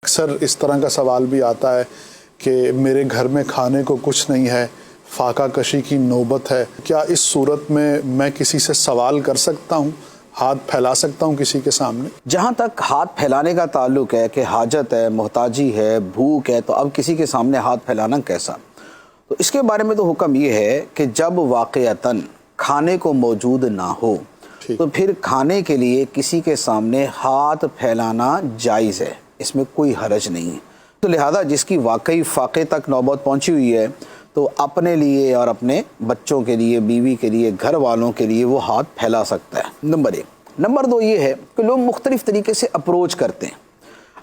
اکثر اس طرح کا سوال بھی آتا ہے کہ میرے گھر میں کھانے کو کچھ نہیں ہے، فاقہ کشی کی نوبت ہے، کیا اس صورت میں کسی سے سوال کر سکتا ہوں، ہاتھ پھیلا سکتا ہوں کسی کے سامنے؟ جہاں تک ہاتھ پھیلانے کا تعلق ہے کہ حاجت ہے، محتاجی ہے، بھوک ہے، تو اب کسی کے سامنے ہاتھ پھیلانا کیسا؟ تو اس کے بارے میں تو حکم یہ ہے کہ جب واقعتاً کھانے کو موجود نہ ہو تو پھر کھانے کے لیے کسی کے سامنے ہاتھ پھیلانا جائز ہے، اس میں کوئی حرج نہیں ہے۔ تو لہذا جس کی واقعی فاقے تک نوبت پہنچی ہوئی ہے تو اپنے لیے اور اپنے بچوں کے لیے، بیوی کے لیے، گھر والوں کے لیے وہ ہاتھ پھیلا سکتا ہے، نمبر 1۔ نمبر 2 یہ ہے کہ لوگ مختلف طریقے سے اپروچ کرتے ہیں۔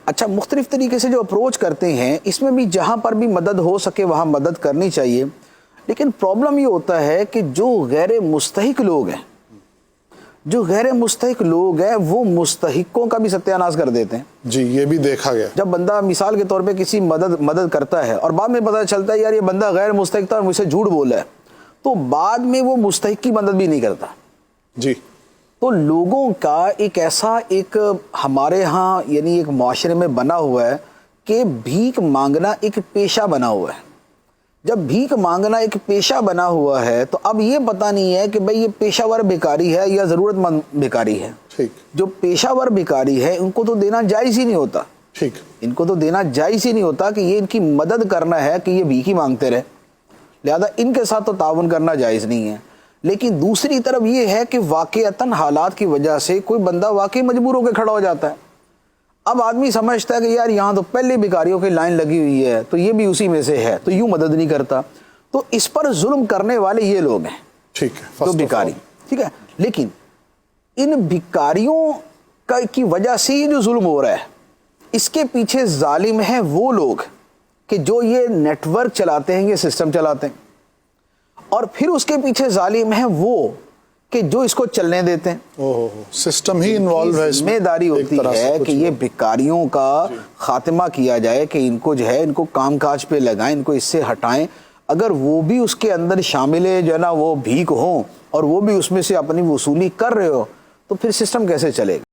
اچھا، مختلف طریقے سے جو اپروچ کرتے ہیں اس میں بھی جہاں پر بھی مدد ہو سکے وہاں مدد کرنی چاہیے، لیکن پرابلم یہ ہوتا ہے کہ جو غیر مستحق لوگ ہیں، وہ مستحقوں کا بھی ستیہ ناش کر دیتے ہیں۔ جی، یہ بھی دیکھا گیا۔ جب بندہ مثال کے طور پہ کسی مدد کرتا ہے اور بعد میں پتہ چلتا ہے یار یہ بندہ غیر مستحق تھا اور مجھ سے جھوٹ بولا ہے، تو بعد میں وہ مستحق کی مدد بھی نہیں کرتا۔ جی، تو لوگوں کا ایک ہمارے ہاں یعنی ایک معاشرے میں بنا ہوا ہے کہ بھیک مانگنا ایک پیشہ بنا ہوا ہے۔ جب بھیک مانگنا ایک پیشہ بنا ہوا ہے تو اب یہ پتہ نہیں ہے کہ بھئی یہ پیشہ ور بھکاری ہے یا ضرورت مند بھکاری ہے۔ جو پیشہ ور بھکاری ہے ان کو تو دینا جائز ہی نہیں ہوتا، ان کو تو دینا جائز ہی نہیں ہوتا کہ یہ ان کی مدد کرنا ہے کہ یہ بھیک ہی مانگتے رہے، لہذا ان کے ساتھ تو تعاون کرنا جائز نہیں ہے۔ لیکن دوسری طرف یہ ہے کہ واقعتاً حالات کی وجہ سے کوئی بندہ واقعی مجبور ہو کے کھڑا ہو جاتا ہے۔ اب آدمی سمجھتا ہے کہ یار یہاں تو پہلے بھکاریوں کی لائن لگی ہوئی ہے تو یہ بھی اسی میں سے ہے، تو یوں مدد نہیں کرتا، تو اس پر ظلم کرنے والے یہ لوگ ہیں، تو بھکاری، ٹھیک ہے۔ لیکن ان بھکاریوں کی وجہ سے یہ جو ظلم ہو رہا ہے اس کے پیچھے ظالم ہیں وہ لوگ کہ جو یہ نیٹ ورک چلاتے ہیں، یہ سسٹم چلاتے ہیں، اور پھر اس کے پیچھے ظالم ہیں وہ کہ جو اس کو چلنے دیتے ہیں۔ سسٹم ہی انوالو ہے، ذمہ داری ہوتی ہے کہ یہ بھکاریوں کا خاتمہ کیا جائے، کہ ان کو جو ہے ان کو کام کاج پہ لگائیں، ان کو اس سے ہٹائیں۔ اگر وہ بھی اس کے اندر شامل ہے جو ہے نا وہ بھیک ہوں اور وہ بھی اس میں سے اپنی وصولی کر رہے ہو تو پھر سسٹم کیسے چلے گا؟